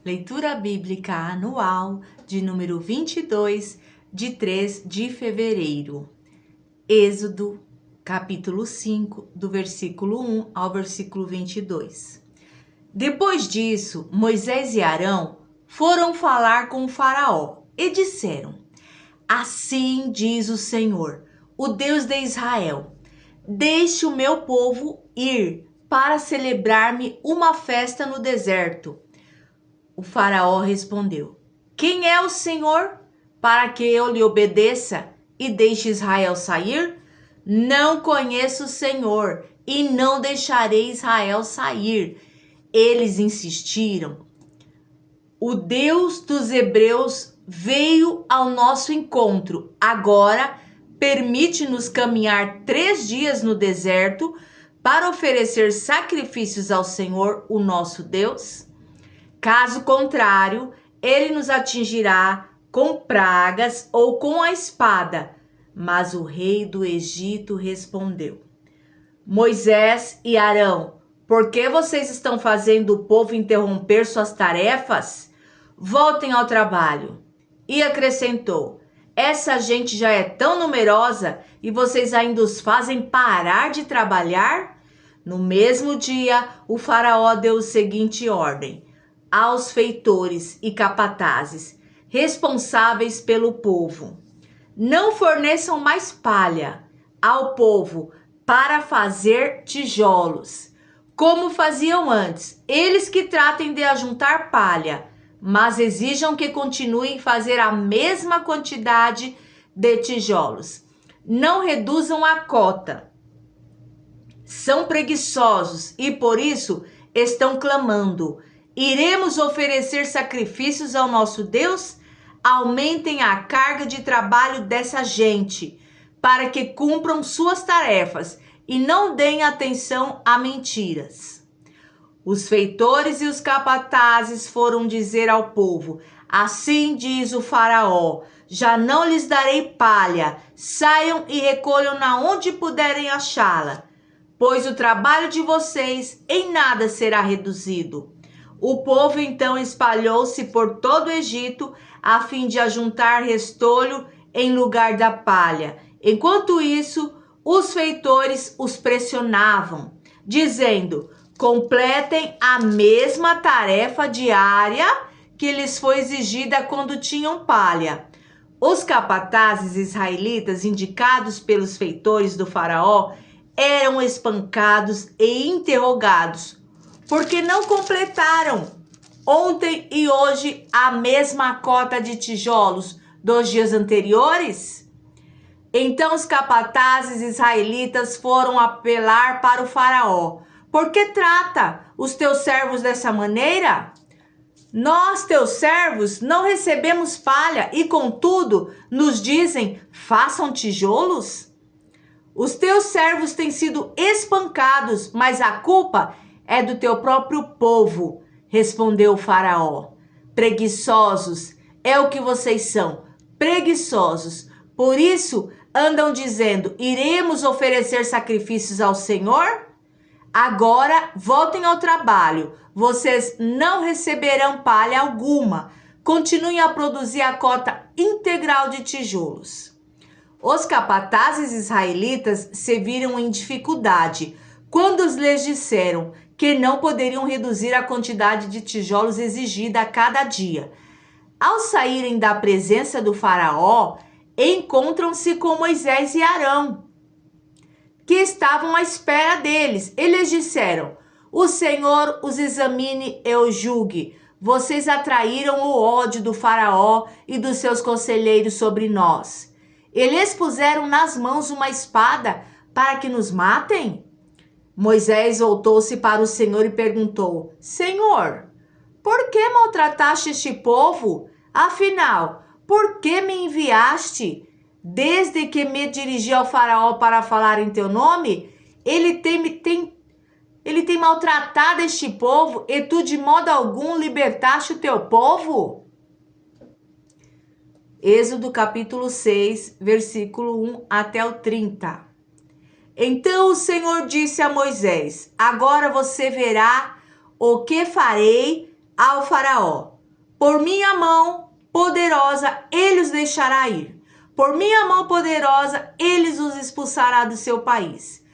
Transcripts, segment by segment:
Leitura Bíblica Anual de número 22, de 3 de fevereiro. Êxodo, capítulo 5, do versículo 1 ao versículo 22. Depois disso, Moisés e Arão foram falar com o faraó e disseram: Assim diz o Senhor, o Deus de Israel: Deixe o meu povo ir para celebrar-me uma festa no deserto. O faraó respondeu: Quem é o Senhor para que eu lhe obedeça e deixe Israel sair? Não conheço o Senhor e não deixarei Israel sair. Eles insistiram. O Deus dos Hebreus veio ao nosso encontro. Agora permite-nos caminhar 3 dias no deserto para oferecer sacrifícios ao Senhor, o nosso Deus? Caso contrário, ele nos atingirá com pragas ou com a espada. Mas o rei do Egito respondeu: Moisés e Arão, por que vocês estão fazendo o povo interromper suas tarefas? Voltem ao trabalho. E acrescentou: Essa gente já é tão numerosa e vocês ainda os fazem parar de trabalhar? No mesmo dia, o faraó deu a seguinte ordem aos feitores e capatazes responsáveis pelo povo: Não forneçam mais palha ao povo para fazer tijolos, como faziam antes. Eles que tratem de ajuntar palha, mas exijam que continuem a fazer a mesma quantidade de tijolos. Não reduzam a cota. São preguiçosos e por isso estão clamando: Iremos oferecer sacrifícios ao nosso Deus? Aumentem a carga de trabalho dessa gente, para que cumpram suas tarefas e não deem atenção a mentiras. Os feitores e os capatazes foram dizer ao povo: Assim diz o faraó: Já não lhes darei palha, saiam e recolham na onde puderem achá-la, pois o trabalho de vocês em nada será reduzido. O povo então espalhou-se por todo o Egito a fim de ajuntar restolho em lugar da palha. Enquanto isso, os feitores os pressionavam, dizendo: Completem a mesma tarefa diária que lhes foi exigida quando tinham palha. Os capatazes israelitas, indicados pelos feitores do faraó, eram espancados e interrogados, porque não completaram ontem e hoje a mesma cota de tijolos dos dias anteriores? Então os capatazes israelitas foram apelar para o faraó: Por que trata os teus servos dessa maneira? Nós, teus servos, não recebemos palha e, contudo, nos dizem: façam tijolos? Os teus servos têm sido espancados, mas a culpa é do teu próprio povo, respondeu o faraó. Preguiçosos é o que vocês são, preguiçosos. Por isso andam dizendo: Iremos oferecer sacrifícios ao Senhor? Agora voltem ao trabalho, vocês não receberão palha alguma. Continuem a produzir a cota integral de tijolos. Os capatazes israelitas se viram em dificuldade quando lhes disseram que não poderiam reduzir a quantidade de tijolos exigida a cada dia. Ao saírem da presença do faraó, encontram-se com Moisés e Arão, que estavam à espera deles. Eles disseram: O Senhor os examine e os julgue. Vocês atraíram o ódio do faraó e dos seus conselheiros sobre nós. Eles puseram nas mãos uma espada para que nos matem? Moisés voltou-se para o Senhor e perguntou: Senhor, por que maltrataste este povo? Afinal, por que me enviaste? Desde que me dirigi ao faraó para falar em teu nome, ele tem maltratado este povo e tu de modo algum libertaste o teu povo? Êxodo capítulo 6, versículo 1 até o 30. Então o Senhor disse a Moisés: Agora você verá o que farei ao faraó. por minha mão poderosa ele os deixará ir. Por minha mão poderosa ele os expulsará do seu país.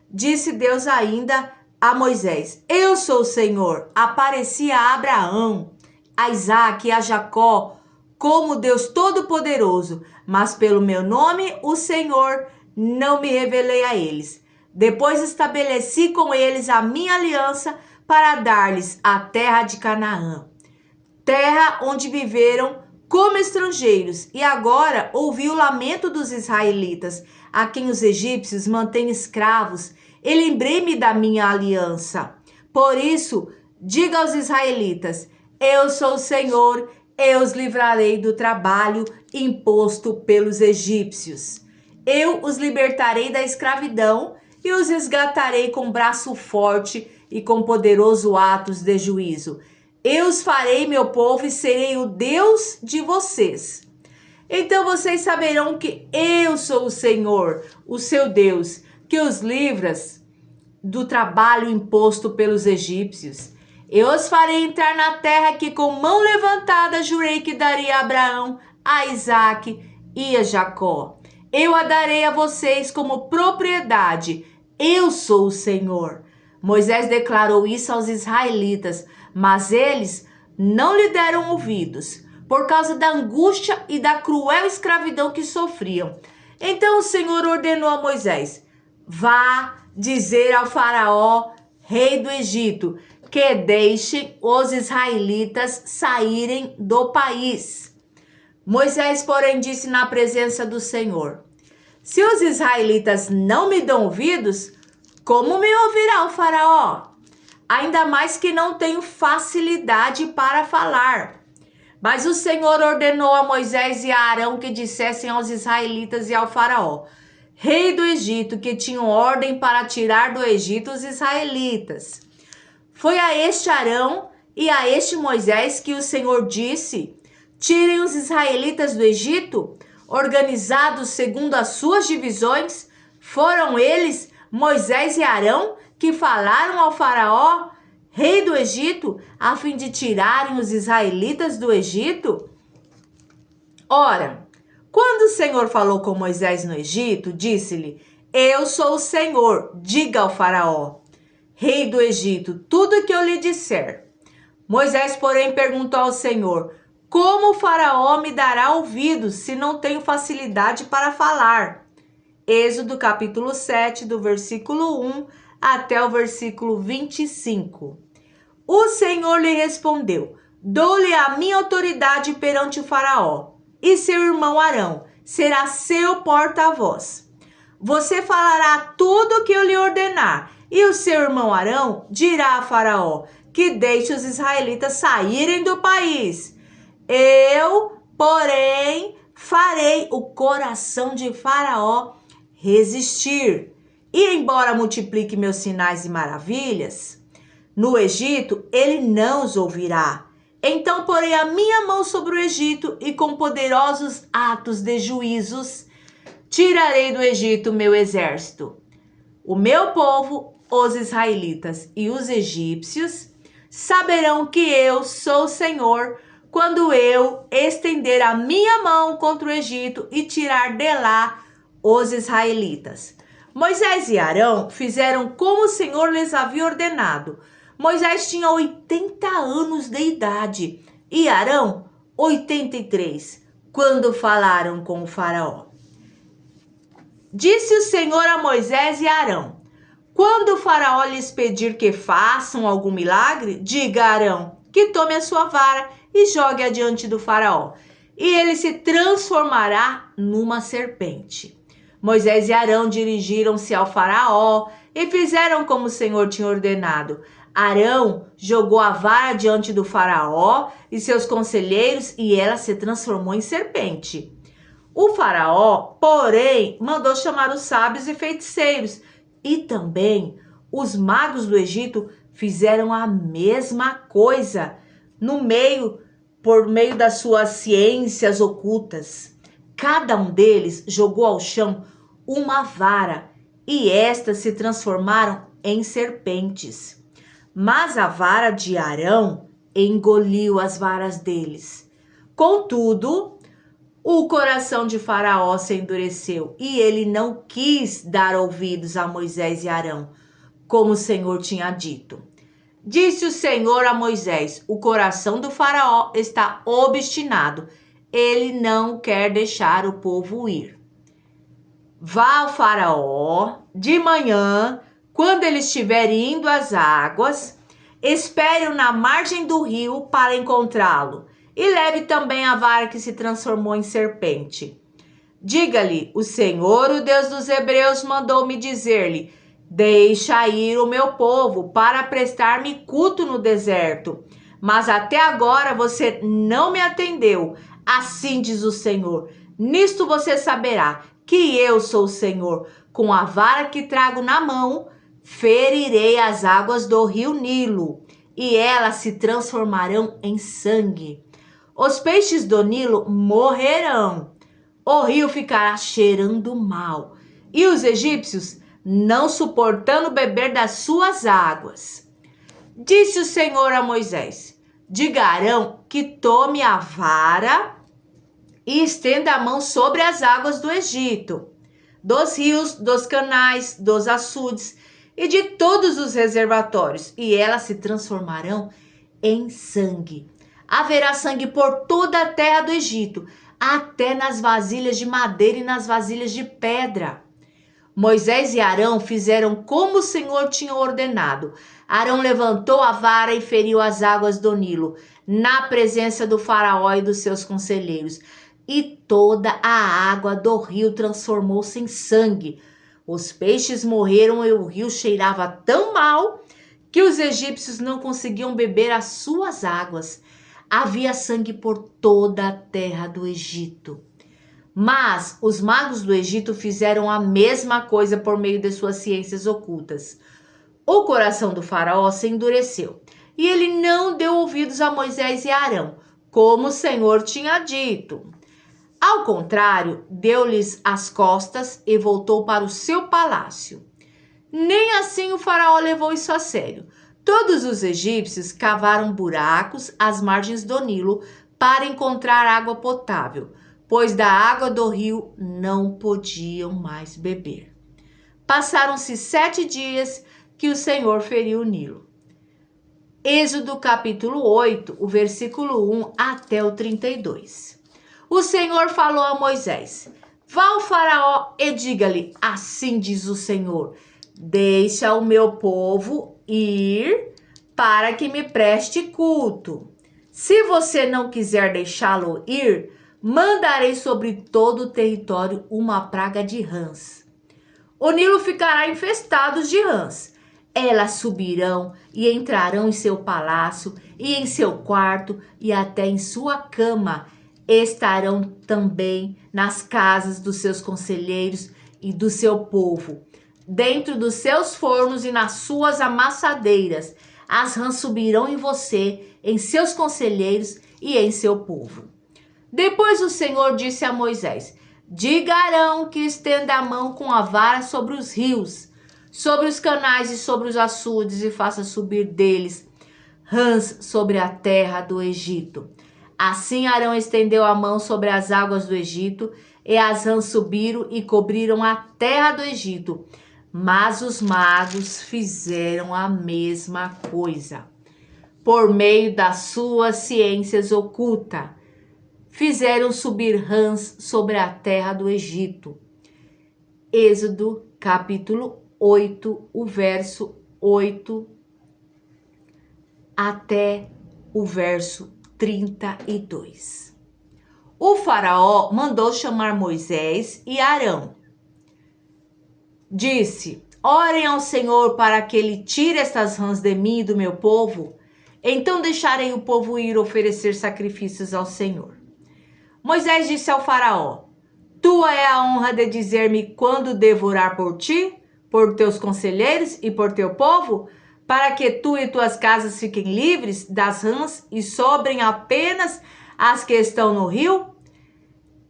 Disse Deus ainda a Moisés: eu sou o Senhor. Apareci a Abraão, a Isaque e a Jacó como Deus Todo-Poderoso, mas pelo meu nome, o Senhor, não me revelei a eles. Depois estabeleci com eles a minha aliança para dar-lhes a terra de Canaã, terra onde viveram como estrangeiros. E agora ouvi o lamento dos israelitas, a quem os egípcios mantêm escravos, e lembrei-me da minha aliança. Por isso, diga aos israelitas: eu sou o Senhor, eu os livrarei do trabalho imposto pelos egípcios. Eu os libertarei da escravidão e os resgatarei com braço forte e com poderoso atos de juízo. Eu os farei meu povo e serei o Deus de vocês. Então vocês saberão que eu sou o Senhor, o seu Deus, que os livras do trabalho imposto pelos egípcios. Eu os farei entrar na terra que com mão levantada jurei que daria a Abraão, a Isaque e a Jacó. Eu a darei a vocês como propriedade. Eu sou o Senhor. Moisés declarou isso aos israelitas, mas eles não lhe deram ouvidos, por causa da angústia e da cruel escravidão que sofriam. Então o Senhor ordenou a Moisés: vá dizer ao faraó, rei do Egito, que deixem os israelitas saírem do país. Moisés, porém, disse na presença do Senhor: se os israelitas não me dão ouvidos, como me ouvirá o faraó? Ainda mais que não tenho facilidade para falar. Mas o Senhor ordenou a Moisés e a Arão que dissessem aos israelitas e ao faraó, rei do Egito, que tinham ordem para tirar do Egito os israelitas. Foi a este Arão e a este Moisés que o Senhor disse: tirem os israelitas do Egito, organizados segundo as suas divisões. Foram eles, Moisés e Arão, que falaram ao faraó, rei do Egito, a fim de tirarem os israelitas do Egito? Ora, quando o Senhor falou com Moisés no Egito, disse-lhe: eu sou o Senhor, diga ao faraó, rei do Egito, tudo o que eu lhe disser. Moisés, porém, perguntou ao Senhor: como o faraó me dará ouvidos se não tenho facilidade para falar? Êxodo capítulo 7, do versículo 1 até o versículo 25. O Senhor lhe respondeu: dou-lhe a minha autoridade perante o faraó, e seu irmão Arão será seu porta-voz. Você falará tudo o que eu lhe ordenar, e o seu irmão Arão dirá a faraó que deixe os israelitas saírem do país. Eu, porém, farei o coração de faraó resistir. E embora multiplique meus sinais e maravilhas no Egito, ele não os ouvirá. Então porei a minha mão sobre o Egito e com poderosos atos de juízos tirarei do Egito meu exército. O meu povo, os israelitas e os egípcios saberão que eu sou o Senhor quando eu estender a minha mão contra o Egito e tirar de lá os israelitas. Moisés e Arão fizeram como o Senhor lhes havia ordenado. Moisés tinha 80 anos de idade e Arão 83, quando falaram com o faraó. Disse o Senhor a Moisés e a Arão: quando o faraó lhes pedir que façam algum milagre, diga a Arão que tome a sua vara e jogue adiante do faraó, e ele se transformará numa serpente. Moisés e Arão dirigiram-se ao faraó e fizeram como o Senhor tinha ordenado. Arão jogou a vara diante do faraó e seus conselheiros, e ela se transformou em serpente. O faraó, porém, mandou chamar os sábios e feiticeiros, e também os magos do Egito fizeram a mesma coisa por meio das suas ciências ocultas. Cada um deles jogou ao chão uma vara, e estas se transformaram em serpentes. Mas a vara de Arão engoliu as varas deles. Contudo, o coração de Faraó se endureceu e ele não quis dar ouvidos a Moisés e Arão, como o Senhor tinha dito. Disse o Senhor a Moisés: o coração do Faraó está obstinado, ele não quer deixar o povo ir. Vá ao Faraó de manhã, quando ele estiver indo às águas, espere-o na margem do rio para encontrá-lo, e leve também a vara que se transformou em serpente. Diga-lhe: o Senhor, o Deus dos Hebreus, mandou-me dizer-lhe: deixa ir o meu povo para prestar-me culto no deserto. Mas até agora você não me atendeu. Assim diz o Senhor: nisto você saberá que eu sou o Senhor. Com a vara que trago na mão, ferirei as águas do rio Nilo, e elas se transformarão em sangue. Os peixes do Nilo morrerão. O rio ficará cheirando mal, e os egípcios não suportando beber das suas águas. Disse o Senhor a Moisés: diga a Arão que tome a vara e estenda a mão sobre as águas do Egito, dos rios, dos canais, dos açudes e de todos os reservatórios, e elas se transformarão em sangue. Haverá sangue por toda a terra do Egito, até nas vasilhas de madeira e nas vasilhas de pedra. Moisés e Arão fizeram como o Senhor tinha ordenado. Arão levantou a vara e feriu as águas do Nilo, na presença do Faraó e dos seus conselheiros. E toda a água do rio transformou-se em sangue. Os peixes morreram e o rio cheirava tão mal que os egípcios não conseguiam beber as suas águas. Havia sangue por toda a terra do Egito. Mas os magos do Egito fizeram a mesma coisa por meio de suas ciências ocultas. O coração do Faraó se endureceu e ele não deu ouvidos a Moisés e Arão, como o Senhor tinha dito. Ao contrário, deu-lhes as costas e voltou para o seu palácio. Nem assim o Faraó levou isso a sério. Todos os egípcios cavaram buracos às margens do Nilo para encontrar água potável, pois da água do rio não podiam mais beber. Passaram-se 7 dias que o Senhor feriu o Nilo. Êxodo capítulo 8, o versículo 1 até o 32. O Senhor falou a Moisés: vá ao Faraó e diga-lhe: assim diz o Senhor, deixa o meu povo ir para que me preste culto. Se você não quiser deixá-lo ir, mandarei sobre todo o território uma praga de rãs. O Nilo ficará infestado de rãs. Elas subirão e entrarão em seu palácio e em seu quarto e até em sua cama. Estarão também nas casas dos seus conselheiros e do seu povo, dentro dos seus fornos e nas suas amassadeiras. As rãs subirão em você, em seus conselheiros e em seu povo. Depois o Senhor disse a Moisés: diga a Arão que estenda a mão com a vara sobre os rios, sobre os canais e sobre os açudes, e faça subir deles rãs sobre a terra do Egito. Assim Arão estendeu a mão sobre as águas do Egito, e as rãs subiram e cobriram a terra do Egito. Mas os magos fizeram a mesma coisa. Por meio das suas ciências ocultas, fizeram subir rãs sobre a terra do Egito. Êxodo capítulo 8, o verso 8 até o verso 32. O Faraó mandou chamar Moisés e Arão. Disse: orem ao Senhor para que ele tire estas rãs de mim e do meu povo. Então deixarei o povo ir oferecer sacrifícios ao Senhor. Moisés disse ao Faraó: tua é a honra de dizer-me quando devo orar por ti, por teus conselheiros e por teu povo, para que tu e tuas casas fiquem livres das rãs e sobrem apenas as que estão no rio?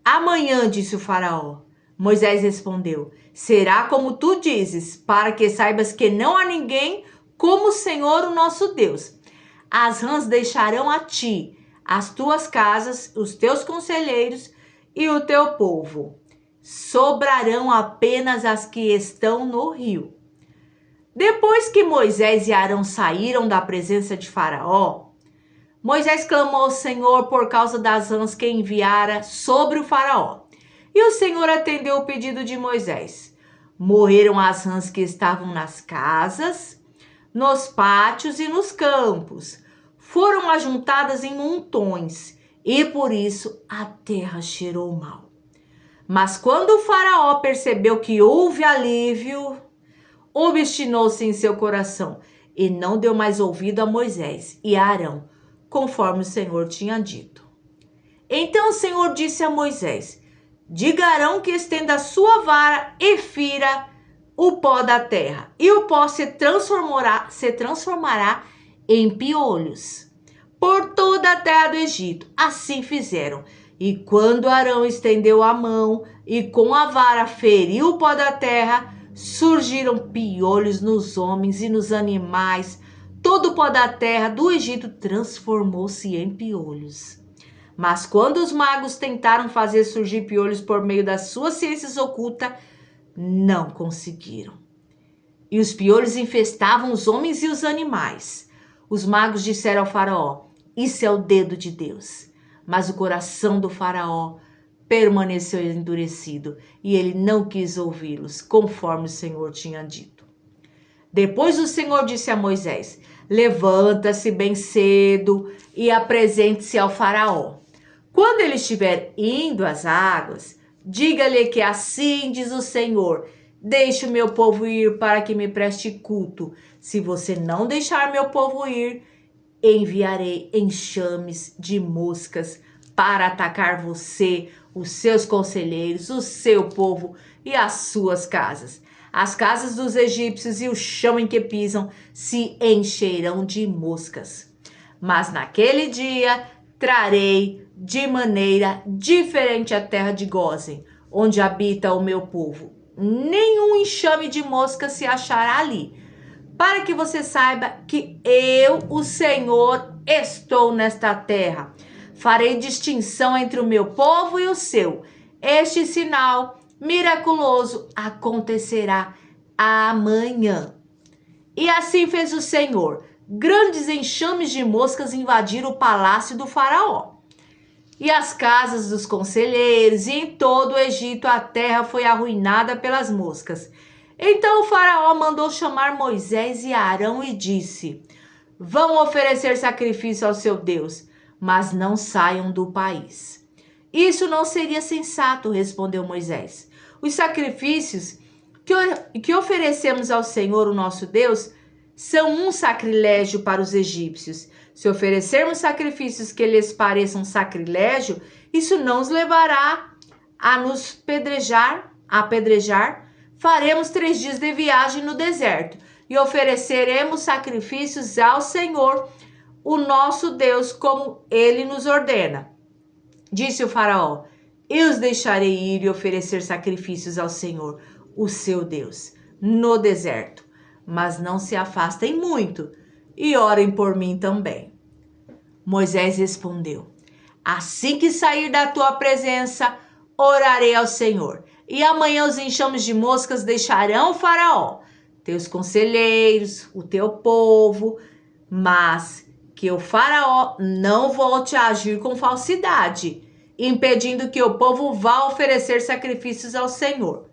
Amanhã, disse o Faraó. Moisés respondeu: será como tu dizes, para que saibas que não há ninguém como o Senhor, o nosso Deus. as rãs deixarão a ti, as tuas casas, os teus conselheiros e o teu povo. Sobrarão apenas as que estão no rio. Depois que Moisés e Arão saíram da presença de Faraó, Moisés clamou ao Senhor por causa das rãs que enviara sobre o Faraó. E o Senhor atendeu o pedido de Moisés. Morreram as rãs que estavam nas casas, nos pátios e nos campos. Foram ajuntadas em montões, e por isso a terra cheirou mal. Mas quando o Faraó percebeu que houve alívio, obstinou-se em seu coração e não deu mais ouvido a Moisés e a Arão, conforme o Senhor tinha dito. Então o Senhor disse a Moisés: diga a Arão que estenda a sua vara e fira o pó da terra, e o pó se transformará em piolhos por toda a terra do Egito. Assim fizeram. E quando Arão estendeu a mão e com a vara feriu o pó da terra, surgiram piolhos nos homens e nos animais. Todo o pó da terra do Egito transformou-se em piolhos. Mas quando os magos tentaram fazer surgir piolhos por meio das suas ciências ocultas, não conseguiram. E os piolhos infestavam os homens e os animais. Os magos disseram ao Faraó: isso é o dedo de Deus. Mas o coração do Faraó permaneceu endurecido e ele não quis ouvi-los, conforme o Senhor tinha dito. Depois o Senhor disse a Moisés: levanta-se bem cedo e apresente-se ao Faraó. Quando ele estiver indo às águas, diga-lhe que assim diz o Senhor: deixe o meu povo ir para que me preste culto. Se você não deixar meu povo ir, enviarei enxames de moscas para atacar você, os seus conselheiros, o seu povo e as suas casas. As casas dos egípcios e o chão em que pisam se encherão de moscas. Mas naquele dia trarei de maneira diferente a terra de Gósen, onde habita o meu povo. Nenhum enxame de moscas se achará ali, para que você saiba que eu, o Senhor, estou nesta terra. Farei distinção entre o meu povo e o seu. Este sinal miraculoso acontecerá amanhã. E assim fez o Senhor. Grandes enxames de moscas invadiram o palácio do Faraó e as casas dos conselheiros, e em todo o Egito a terra foi arruinada pelas moscas. Então o Faraó mandou chamar Moisés e Arão e disse: vão oferecer sacrifício ao seu Deus, mas não saiam do país. Isso não seria sensato, respondeu Moisés. Os sacrifícios que oferecemos ao Senhor, o nosso Deus, são um sacrilégio para os egípcios. Se oferecermos sacrifícios que lhes pareçam sacrilégio, isso não os levará a nos apedrejar. Faremos 3 dias de viagem no deserto e ofereceremos sacrifícios ao Senhor, o nosso Deus, como ele nos ordena. Disse o Faraó: eu os deixarei ir e oferecer sacrifícios ao Senhor, o seu Deus, no deserto. Mas não se afastem muito e orem por mim também. Moisés respondeu: assim que sair da tua presença, orarei ao Senhor. E amanhã os enxames de moscas deixarão o Faraó, teus conselheiros, o teu povo, mas que o Faraó não volte a agir com falsidade, impedindo que o povo vá oferecer sacrifícios ao Senhor.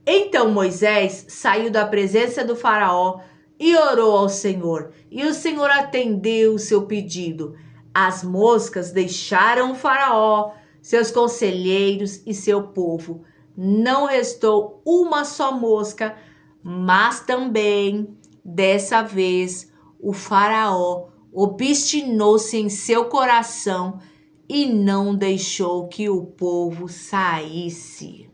Então Moisés saiu da presença do Faraó e orou ao Senhor, e o Senhor atendeu o seu pedido. As moscas deixaram o Faraó, seus conselheiros e seu povo. Não restou uma só mosca, mas também, dessa vez, o Faraó obstinou-se em seu coração e não deixou que o povo saísse.